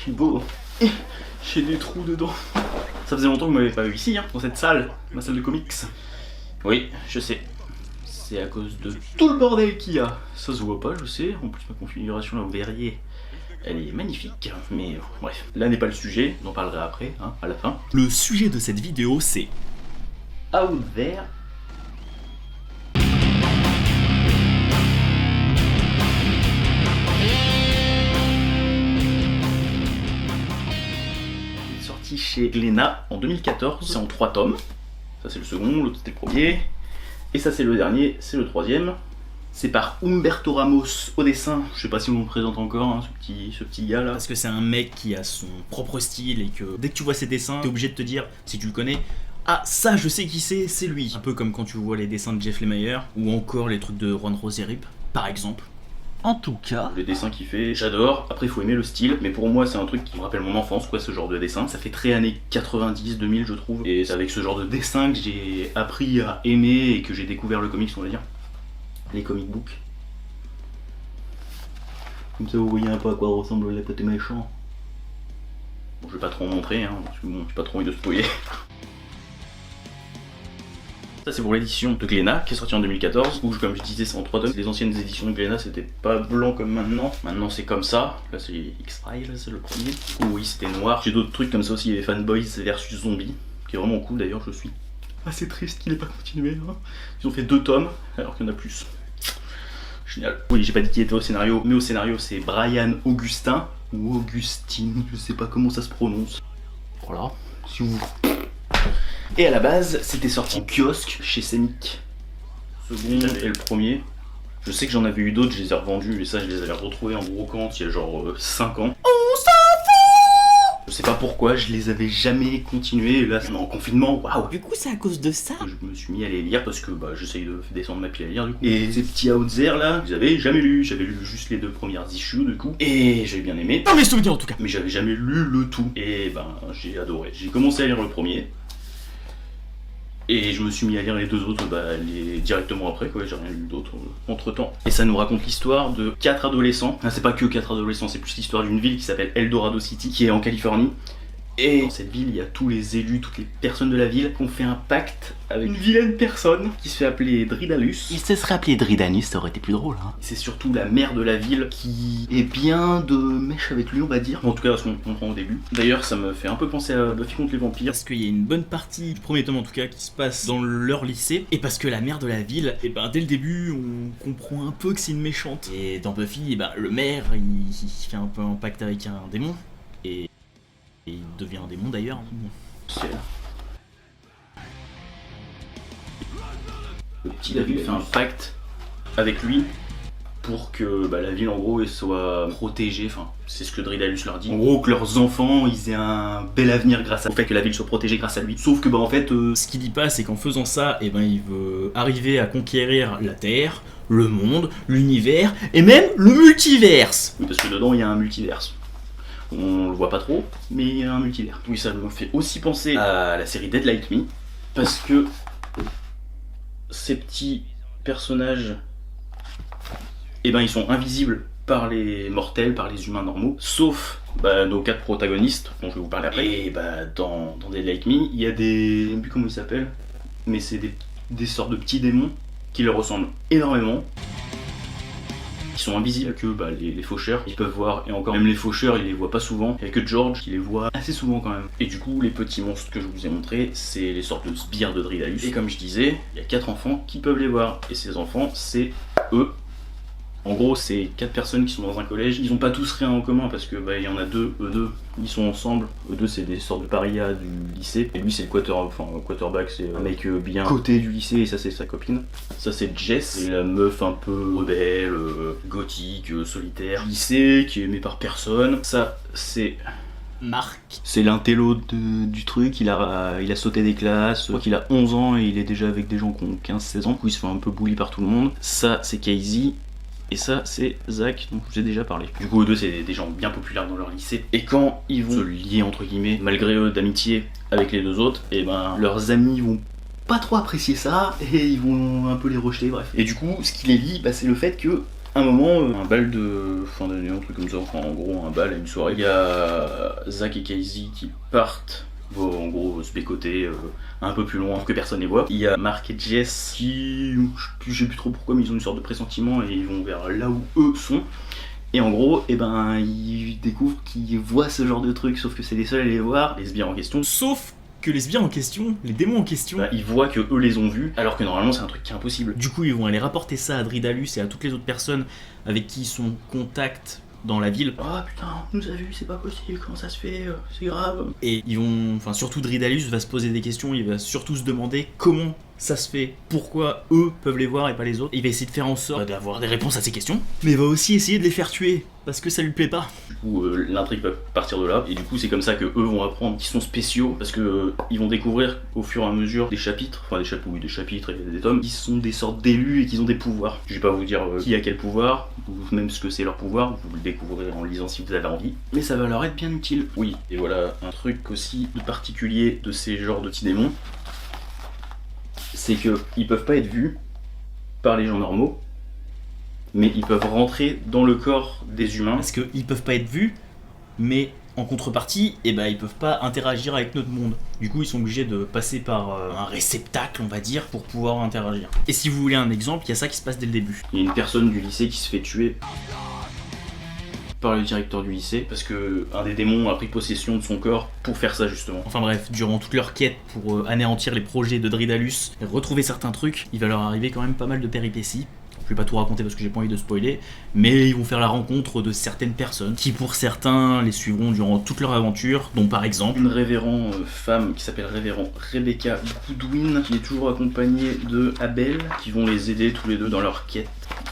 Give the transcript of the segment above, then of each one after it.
C'est beau. J'ai des trous dedans. Ça faisait longtemps que vous m'avez pas vu ici, hein, dans cette salle, ma salle de comics. Oui, je sais. C'est à cause de tout le bordel qu'il y a. Ça se voit pas, je sais. En plus, ma configuration, là, vous verriez, elle est magnifique. Mais bref, là n'est pas le sujet. On en parlera après, hein, à la fin. Le sujet de cette vidéo, c'est Out there. Sorti chez Glénat en 2014, c'est en 3 tomes. Ça c'est le second, l'autre c'était le premier. Et ça c'est le dernier, c'est le troisième. C'est par Humberto Ramos au dessin. Je sais pas si on le présente encore, hein, ce petit gars là. parce que c'est un mec qui a son propre style et que dès que tu vois ses dessins, t'es obligé de te dire, si tu le connais, ah ça je sais qui c'est lui. Un peu comme quand tu vois les dessins de Jeff Lemire ou encore les trucs de Juan Rosérip, par exemple. En tout cas, Les dessins qu'il fait, j'adore. Après, il faut aimer le style, mais pour moi, c'est un truc qui me rappelle mon enfance, quoi, ce genre de dessin. Ça fait très années 90, 2000, je trouve. Et c'est avec ce genre de dessin que j'ai appris à aimer et que j'ai découvert le comics, on va dire. Les comic books. Comme ça, vous voyez un peu à quoi ressemble le côté méchant. Bon, je vais pas trop en montrer, hein, parce que bon, j'ai pas trop envie de spoiler. Ça c'est pour l'édition de Glénat qui est sortie en 2014, où comme je disais c'est en 3 tomes. Les anciennes éditions de Glénat c'était pas blanc comme maintenant. Maintenant c'est comme ça. Là c'est X-Files, c'est le premier. Oui c'était noir. J'ai d'autres trucs comme ça aussi, les Fanboys versus Zombies, qui est vraiment cool d'ailleurs, je suis assez triste qu'il ait pas continué. Hein. Ils ont fait 2 tomes, alors qu'il y en a plus. Génial. Oui j'ai pas dit qui était au scénario, mais au scénario c'est Brian Augustin, ou Augustine, je sais pas comment ça se prononce. Voilà, si vous... Et à la base, c'était sorti en kiosque chez Semic. Second et le premier. Je sais que j'en avais eu d'autres, je les ai revendus, et ça je les avais retrouvés en brocante il y a genre 5 ans. On s'en fout. Je sais pas pourquoi, je les avais jamais continués, et là c'est en confinement, waouh. du coup c'est à cause de ça. Je me suis mis à les lire parce que bah, j'essaye de descendre ma pile à lire du coup. Et ces petits out there là, je les avais jamais lus. J'avais lu juste les 2 premières issues du coup. Et j'ai bien aimé. Dans mes souvenirs en tout cas. Mais j'avais jamais lu le tout. Et ben j'ai adoré. J'ai commencé à lire le premier. Et je me suis mis à lire les 2 autres directement après, quoi, j'ai rien lu d'autre entre temps. Et ça nous raconte l'histoire de 4 adolescents. Ah, c'est pas que 4 adolescents, c'est plus l'histoire d'une ville qui s'appelle Eldorado City, qui est en Californie. Et dans cette ville, il y a tous les élus, toutes les personnes de la ville qui ont fait un pacte avec une vilaine personne qui se fait appeler Dridalus. Il se serait appelé Dridanus, ça aurait été plus drôle. Hein. C'est surtout la mère de la ville qui est bien de mèche avec lui, on va dire. En tout cas, ce qu'on comprend au début. D'ailleurs, ça me fait un peu penser à Buffy contre les vampires. Parce qu'il y a une bonne partie du premier tome en tout cas qui se passe dans leur lycée. Et parce que la mère de la ville, et ben dès le début on comprend un peu que c'est une méchante. Et dans Buffy, et ben le maire il fait un peu un pacte avec un démon. Et il devient un démon d'ailleurs. C'est là. Le petit David fait un pacte avec lui pour que la ville en gros soit protégée, enfin c'est ce que Dridalus leur dit. En gros que leurs enfants ils aient un bel avenir grâce au fait que la ville soit protégée grâce à lui. Sauf que en fait... Ce qu'il dit pas c'est qu'en faisant ça, et ben il veut arriver à conquérir la Terre, le monde, l'univers et même le multiverse. Oui parce que dedans il y a un multiverse. On le voit pas trop, mais il y a un multivers. Oui, ça me fait aussi penser à la série Dead Like Me, parce que ces petits personnages, eh ben, ils sont invisibles par les mortels, par les humains normaux, sauf nos 4 protagonistes, dont je vais vous parler après. Et dans Dead Like Me, il y a des... Je sais plus comment ils s'appellent, mais c'est des sortes de petits démons qui leur ressemblent énormément. Qui sont invisibles que les faucheurs ils peuvent voir, et encore même les faucheurs ils les voient pas souvent, il y a que George qui les voit assez souvent quand même. Et du coup les petits monstres que je vous ai montrés c'est les sortes de sbires de Dridalus, et comme je disais il y a 4 enfants qui peuvent les voir, et ces enfants c'est eux. En gros c'est 4 personnes qui sont dans un collège, ils ont pas tous rien en commun parce que il y en a eux deux ils sont ensemble, eux deux c'est des sortes de parias du lycée, et lui c'est le quarterback, c'est un mec bien côté du lycée, et ça c'est sa copine. Ça c'est Jess, c'est la meuf un peu rebelle, gothique, solitaire, lycée, qui est aimée par personne. Ça c'est... Marc. C'est l'intello du truc, il a sauté des classes, je crois qu'il a 11 ans et il est déjà avec des gens qui ont 15-16 ans, du coup il se fait un peu bully par tout le monde. Ça c'est Casey. Et ça c'est Zach dont je vous ai déjà parlé. Du coup eux deux c'est des gens bien populaires dans leur lycée. Et quand ils vont se lier entre guillemets, malgré eux d'amitié avec les 2 autres, et leurs amis vont pas trop apprécier ça et ils vont un peu les rejeter, bref. Et du coup ce qui les lie c'est le fait que un moment, un bal de fin d'année, un truc comme ça, enfin en gros un bal à une soirée, il y a Zach et Casey qui partent, vont en gros se bécoter un peu plus loin pour que personne les voit. Il y a Mark et Jess qui, je sais plus trop pourquoi, mais ils ont une sorte de pressentiment et ils vont vers là où eux sont. Et en gros, ils découvrent qu'ils voient ce genre de trucs, sauf que c'est les seuls à les voir, les sbires en question. Sauf que les sbires en question, les démons en question, ils voient que eux les ont vus, alors que normalement c'est un truc qui est impossible. Du coup, ils vont aller rapporter ça à Dridalus et à toutes les autres personnes avec qui ils sont en contact dans la ville. Oh putain, on nous a vus, c'est pas possible, comment ça se fait, c'est grave. Et ils vont, enfin surtout Dridalus va se poser des questions, il va surtout se demander comment ça se fait, pourquoi eux peuvent les voir et pas les autres. Il va essayer de faire en sorte d'avoir des réponses à ces questions, mais il va aussi essayer de les faire tuer, parce que ça lui plaît pas. Du coup, l'intrigue va partir de là, et du coup c'est comme ça que eux vont apprendre qu'ils sont spéciaux, parce que ils vont découvrir au fur et à mesure des chapitres, enfin des chapitres et des tomes, qui sont des sortes d'élus et qui ont des pouvoirs. Je vais pas vous dire qui a quel pouvoir, ou même ce que c'est leur pouvoir, vous le découvrirez en lisant si vous avez envie, mais ça va leur être bien utile. Oui, et voilà un truc aussi de particulier de ces genres de petits démons, c'est qu'ils peuvent pas être vus par les gens normaux, mais ils peuvent rentrer dans le corps des humains. Parce qu'ils peuvent pas être vus, mais en contrepartie, ils peuvent pas interagir avec notre monde. Du coup, ils sont obligés de passer par un réceptacle, on va dire, pour pouvoir interagir. Et si vous voulez un exemple, il y a ça qui se passe dès le début. Il y a une personne du lycée qui se fait tuer par le directeur du lycée, parce que un des démons a pris possession de son corps pour faire ça justement. Enfin bref, durant toute leur quête pour anéantir les projets de Dridalus et retrouver certains trucs, il va leur arriver quand même pas mal de péripéties. Je vais pas tout raconter parce que j'ai pas envie de spoiler, mais ils vont faire la rencontre de certaines personnes qui pour certains les suivront durant toute leur aventure, dont par exemple une révérend femme qui s'appelle révérend Rebecca Goodwin, qui est toujours accompagnée de Abel, qui vont les aider tous les deux dans leur quête.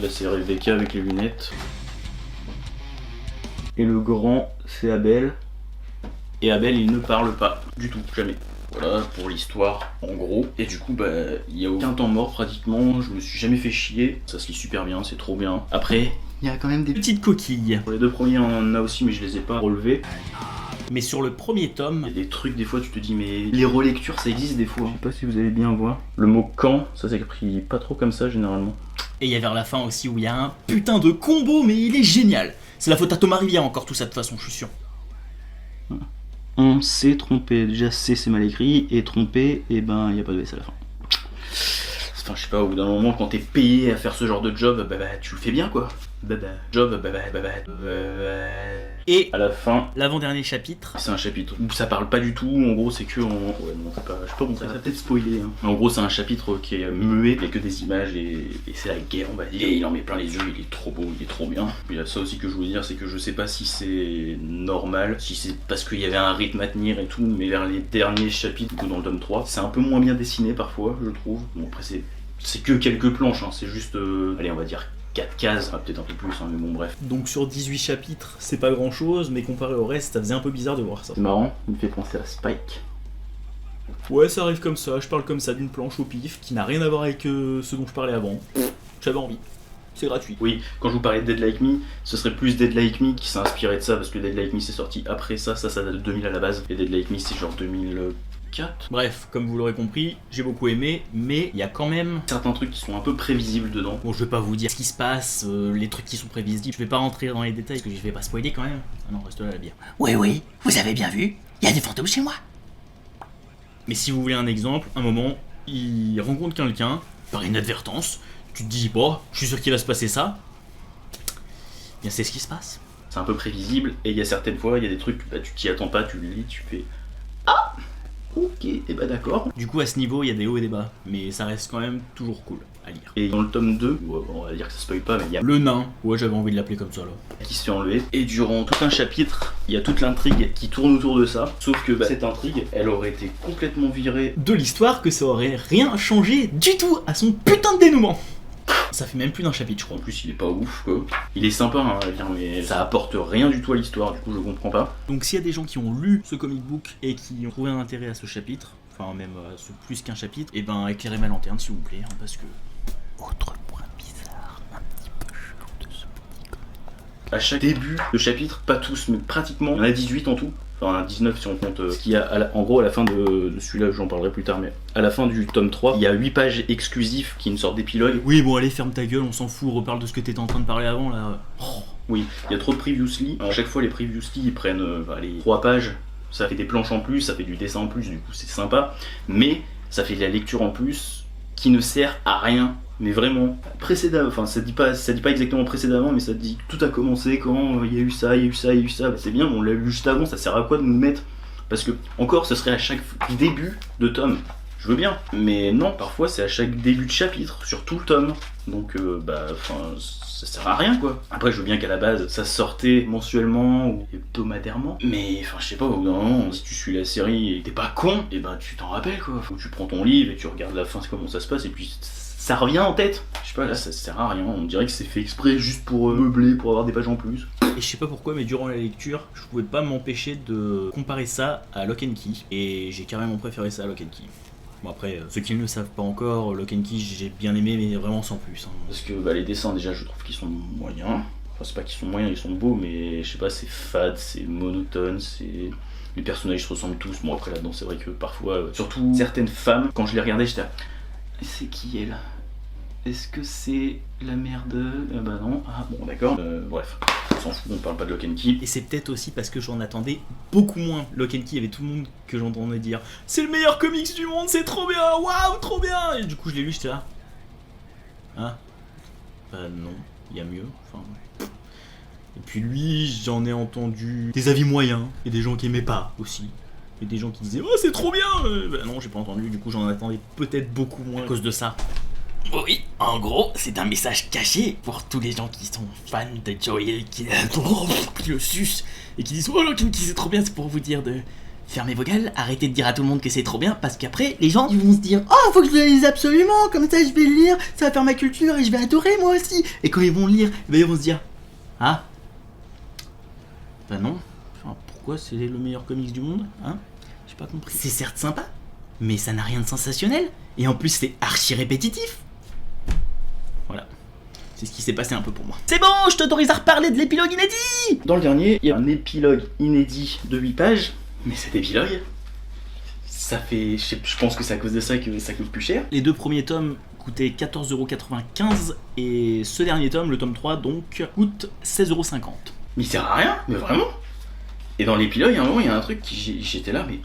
Là c'est Rebecca avec les lunettes. Et le grand, c'est Abel. Et Abel, il ne parle pas du tout, jamais. Voilà pour l'histoire, en gros. Et du coup, il n'y a aucun temps mort pratiquement. Je me suis jamais fait chier. Ça se lit super bien, c'est trop bien. Après, il y a quand même des petites coquilles. Pour les deux premiers, on en a aussi, mais je les ai pas relevés. Mais sur le premier tome, il y a des trucs, des fois, tu te dis, mais les relectures, ça existe des fois. Je sais pas si vous allez bien voir. Le mot quand, ça s'écrit pas trop comme ça généralement. Et il y a vers la fin aussi où il y a un putain de combo, mais il est génial. C'est la faute à Thomas Rivière encore tout ça de toute façon, je suis sûr. On s'est trompé. Déjà C c'est mal écrit, et trompé, et il n'y a pas de S à la fin. Enfin je sais pas, au bout d'un moment quand t'es payé à faire ce genre de job, tu le fais bien quoi. Et à la fin, l'avant-dernier chapitre, c'est un chapitre où ça parle pas du tout, en gros c'est que en... Ouais non, je sais pas montrer, ça va peut-être spoiler hein. En gros c'est un chapitre qui est muet, avec que des images et c'est la guerre on va dire. Et il en met plein les yeux, il est trop beau, il est trop bien. Il y a ça aussi que je voulais dire, c'est que je sais pas si c'est normal, si c'est parce qu'il y avait un rythme à tenir et tout, mais vers les derniers chapitres, du coup dans le tome 3, c'est un peu moins bien dessiné parfois, je trouve. Bon après c'est que quelques planches, hein. C'est juste, allez on va dire 4 cases, peut-être un peu plus, hein, mais bon bref. Donc sur 18 chapitres, c'est pas grand chose, mais comparé au reste, ça faisait un peu bizarre de voir ça. C'est marrant, il me fait penser à Spike. Ouais, ça arrive comme ça, je parle comme ça d'une planche au pif, qui n'a rien à voir avec ce dont je parlais avant. J'avais envie. C'est gratuit. Oui, quand je vous parlais de Dead Like Me, ce serait plus Dead Like Me qui s'est inspiré de ça, parce que Dead Like Me c'est sorti après ça date de 2000 à la base, et Dead Like Me c'est genre 2004. Bref, comme vous l'aurez compris, j'ai beaucoup aimé, mais il y a quand même certains trucs qui sont un peu prévisibles dedans. Bon, je vais pas vous dire ce qui se passe, les trucs qui sont prévisibles, je vais pas rentrer dans les détails, parce que je vais pas spoiler quand même. Ah non, reste là la bière. Oui, vous avez bien vu, il y a des fantômes chez moi. Mais si vous voulez un exemple, un moment, il rencontre quelqu'un, par inadvertance, tu te dis, bon, je suis sûr qu'il va se passer ça. Bien, c'est ce qui se passe. C'est un peu prévisible, et il y a certaines fois, il y a des trucs, tu t'y attends pas, tu le lis, tu fais ah ok, et d'accord. Du coup, à ce niveau, il y a des hauts et des bas, mais ça reste quand même toujours cool à lire. Et dans le tome 2, on va dire que ça spoil pas, mais il y a le nain, ouais, j'avais envie de l'appeler comme ça là, qui se fait enlever. Et durant tout un chapitre, il y a toute l'intrigue qui tourne autour de ça. Sauf que cette intrigue, elle aurait été complètement virée de l'histoire, que ça aurait rien changé du tout à son putain de dénouement. Ça fait même plus d'un chapitre, je crois. En plus, il est pas ouf, quoi. Il est sympa, hein, à lire, mais ça apporte rien du tout à l'histoire, du coup, je comprends pas. Donc, s'il y a des gens qui ont lu ce comic book et qui ont trouvé un intérêt à ce chapitre, enfin, même à ce plus qu'un chapitre, et éclairez ma lanterne, s'il vous plaît, hein, parce que. Autre point bizarre, un petit peu chelou de ce petit comic. À chaque début de chapitre, pas tous, mais pratiquement, il y en a 18 en tout. Enfin, 19 si on compte ce qu'il y a en gros à la fin de celui-là, j'en parlerai plus tard, mais à la fin du tome 3, il y a 8 pages exclusives qui est une sorte d'épilogue. Oui, bon, allez, ferme ta gueule, on s'en fout, reparle de ce que t'étais en train de parler avant là. Oh. Oui, il y a trop de previously. À chaque fois, les previously ils prennent les 3 pages, ça fait des planches en plus, ça fait du dessin en plus, du coup c'est sympa, mais ça fait de la lecture en plus qui ne sert à rien. Mais vraiment, précédemment, enfin ça dit pas exactement précédemment, mais ça dit tout a commencé quand il y a eu ça, il y a eu ça, il y a eu ça. Bah, c'est bien, on l'a lu juste avant, ça sert à quoi de nous mettre? Parce que, encore, ce serait à chaque début de tome. Je veux bien, mais non, parfois c'est à chaque début de chapitre, sur tout le tome. Donc, ça sert à rien quoi. Après, je veux bien qu'à la base ça sortait mensuellement ou hebdomadairement, mais enfin, je sais pas, au bout d'un moment, si tu suis la série et t'es pas con, et ben tu t'en rappelles quoi. Faut que tu prends ton livre et tu regardes la fin, comment ça se passe, et puis ça revient en tête. Je sais pas, là ça sert à rien, on dirait que c'est fait exprès juste pour meubler, pour avoir des pages en plus. Et je sais pas pourquoi, mais durant la lecture, je pouvais pas m'empêcher de comparer ça à Lock and Key, et j'ai carrément préféré ça à Lock and Key. Bon après, ceux qui ne le savent pas encore, Lock and Key j'ai bien aimé, mais vraiment sans plus. Hein. Parce que les dessins déjà je trouve qu'ils sont moyens. Enfin c'est pas qu'ils sont moyens, ils sont beaux, mais je sais pas, c'est fade, c'est monotone, c'est... Les personnages se ressemblent tous. Bon après là-dedans c'est vrai que parfois, surtout certaines femmes, quand je les regardais j'étais... C'est qui elle? Est-ce que c'est la mère de... bah non, ah bon d'accord. Bref, on s'en fout, on parle pas de Lock and Key. Et c'est peut-être aussi parce que j'en attendais beaucoup moins. Lock and Key, il y avait tout le monde que j'entendais dire « C'est le meilleur comics du monde, c'est trop bien, waouh, trop bien !» Et du coup je l'ai lu, j'étais là. Hein? Bah non, il y a mieux. Enfin... Et puis lui, j'en ai entendu des avis moyens, et des gens qui aimaient pas aussi. Et des gens qui disaient « Oh c'est trop bien !» Bah non, j'ai pas entendu, du coup j'en attendais peut-être beaucoup moins à cause de ça. Oui, en gros, c'est un message caché pour tous les gens qui sont fans de Joey qui le sucent et qui disent « Oh Lock and Key c'est trop bien !» C'est pour vous dire de fermer vos gueules, arrêtez de dire à tout le monde que c'est trop bien, parce qu'après, les gens ils vont se dire « Oh, faut que je le lise absolument, comme ça je vais le lire, ça va faire ma culture et je vais adorer moi aussi !» Et quand ils vont le lire, ils vont se dire « Ah, bah non, enfin, pourquoi c'est le meilleur comics du monde, hein? J'ai pas compris. C'est certes sympa, mais ça n'a rien de sensationnel, et en plus c'est archi répétitif. » Voilà. C'est ce qui s'est passé un peu pour moi. C'est bon, je t'autorise à reparler de l'épilogue inédit. Dans le dernier, il y a un épilogue inédit de 8 pages, mais cet épilogue, ça fait... Je pense que c'est à cause de ça que ça coûte plus cher. Les 2 premiers tomes coûtaient 14,95€ et ce dernier tome, le tome 3 donc, coûte 16,50€. Mais il sert à rien, mais vraiment. Et dans l'épilogue, à un moment, il y a un truc qui j'étais là, mais...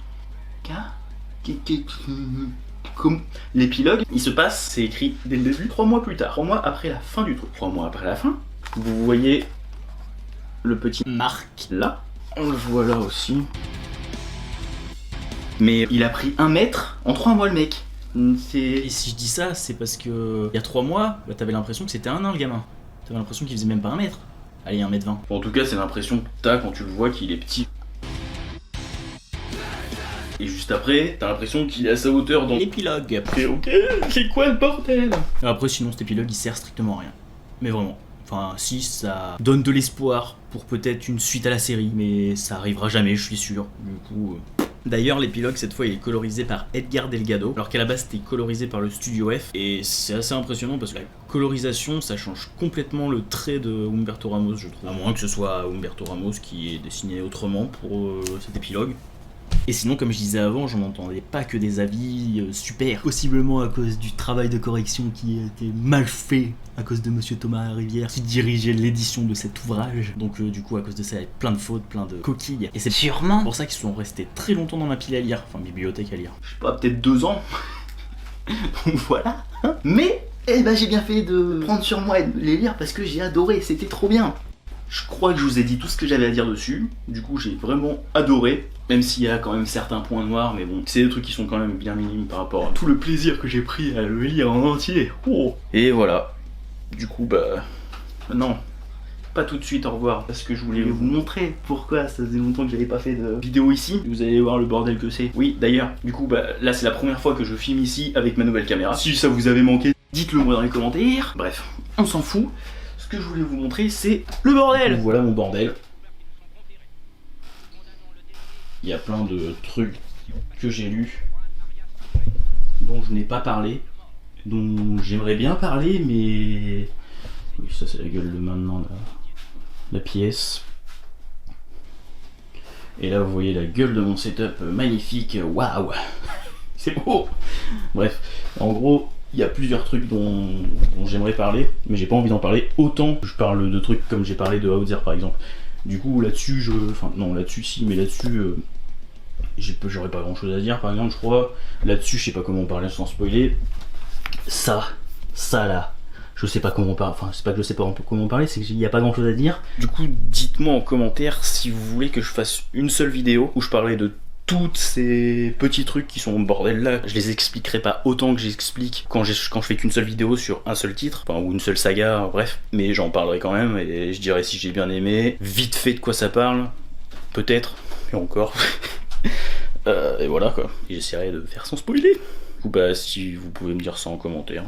Comme l'épilogue, il se passe, c'est écrit dès le début, 3 mois plus tard, 3 mois après la fin du truc. 3 mois après la fin, vous voyez le petit Marc là, on le voit là aussi. Mais il a pris 1 mètre en 3 mois le mec. Et si je dis ça, c'est parce que il y a 3 mois, bah, t'avais l'impression que c'était un nain le gamin. T'avais l'impression qu'il faisait même pas 1 mètre. Allez, 1m20. En tout cas, c'est l'impression que t'as quand tu le vois qu'il est petit. Et juste après, t'as l'impression qu'il est à sa hauteur dans l'épilogue. Et ok, c'est quoi le bordel? Après, sinon, cet épilogue il sert strictement à rien. Mais vraiment. Enfin, si, ça donne de l'espoir pour peut-être une suite à la série, mais ça arrivera jamais, je suis sûr. Du coup. D'ailleurs, l'épilogue cette fois il est colorisé par Edgar Delgado, alors qu'à la base c'était colorisé par le Studio F, et c'est assez impressionnant parce que la colorisation ça change complètement le trait de Humberto Ramos, je trouve. À moins que ce soit Humberto Ramos qui ait dessiné autrement pour cet épilogue. Et sinon, comme je disais avant, j'en entendais pas que des avis super. Possiblement à cause du travail de correction qui a été mal fait à cause de Monsieur Thomas Rivière qui dirigeait l'édition de cet ouvrage. Donc du coup, à cause de ça, il y a plein de fautes, plein de coquilles. Et c'est sûrement pour ça qu'ils sont restés très longtemps dans ma pile à lire, enfin bibliothèque à lire. Je sais pas, peut-être 2 ans. Donc voilà. Mais j'ai bien fait de prendre sur moi et de les lire parce que j'ai adoré, c'était trop bien. Je crois que je vous ai dit tout ce que j'avais à dire dessus. Du coup, j'ai vraiment adoré. Même s'il y a quand même certains points noirs, mais bon, c'est des trucs qui sont quand même bien minimes par rapport à tout le plaisir que j'ai pris à le lire en entier. Oh. Et voilà. Du coup, non, pas tout de suite, au revoir. Parce que je voulais vous montrer pourquoi ça faisait longtemps que j'avais pas fait de vidéo ici. Vous allez voir le bordel que c'est. Oui, d'ailleurs, du coup, là c'est la première fois que je filme ici avec ma nouvelle caméra. Si ça vous avait manqué, dites-le moi dans les commentaires. Bref, on s'en fout. Ce que je voulais vous montrer, c'est le bordel. Donc, voilà mon bordel. Il y a plein de trucs que j'ai lus, dont je n'ai pas parlé, dont j'aimerais bien parler, mais... Oui, ça c'est la gueule de maintenant, la pièce. Et là vous voyez la gueule de mon setup magnifique, waouh. C'est beau. Bref, en gros, il y a plusieurs trucs dont j'aimerais parler, mais j'ai pas envie d'en parler autant que je parle de trucs comme j'ai parlé de Outzer par exemple. Du coup là-dessus, enfin non là-dessus si, mais là-dessus j'aurais pas grand chose à dire par exemple je crois. Là-dessus je sais pas comment en parler sans spoiler. Ça là, je sais pas comment parler, enfin c'est pas que je sais pas comment parler, c'est qu'il y a pas grand chose à dire. Du coup dites-moi en commentaire si vous voulez que je fasse une seule vidéo où je parlerai de toutes ces petits trucs qui sont au bordel là. Je les expliquerai pas autant que j'explique quand je fais qu'une seule vidéo sur un seul titre, enfin ou une seule saga, bref, mais j'en parlerai quand même et je dirai si j'ai bien aimé, vite fait de quoi ça parle, peut-être, et encore. Et voilà quoi, et j'essaierai de faire sans spoiler. Du coup bah si vous pouvez me dire ça en commentaire,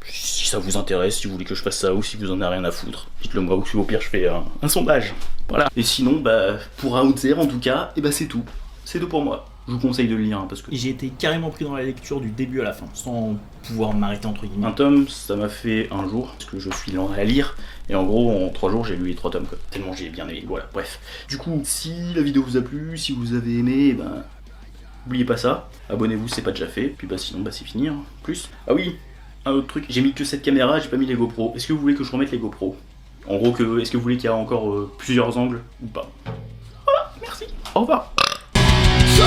si ça vous intéresse, si vous voulez que je fasse ça ou si vous en avez rien à foutre, dites-le moi ou si au pire je fais un sondage. Voilà. Et sinon bah pour Outzer en tout cas, et bah c'est tout. C'est tout pour moi. Je vous conseille de le lire hein, parce que J'ai été carrément pris dans la lecture du début à la fin, sans pouvoir m'arrêter entre guillemets. un tome, ça m'a fait un jour, parce que je suis lent à lire, et en gros, en 3 jours, j'ai lu les 3 tomes, quoi. Tellement j'ai bien aimé, voilà, bref. Du coup, si la vidéo vous a plu, si vous avez aimé, ben, n'oubliez pas ça, abonnez-vous, c'est pas déjà fait, puis bah sinon, bah c'est fini, hein. Plus. Ah oui, un autre truc, j'ai mis que cette caméra, j'ai pas mis les GoPro. Est-ce que vous voulez que je remette les GoPro? En gros, est-ce que vous voulez qu'il y ait encore plusieurs angles, ou pas? Voilà, merci, au revoir. So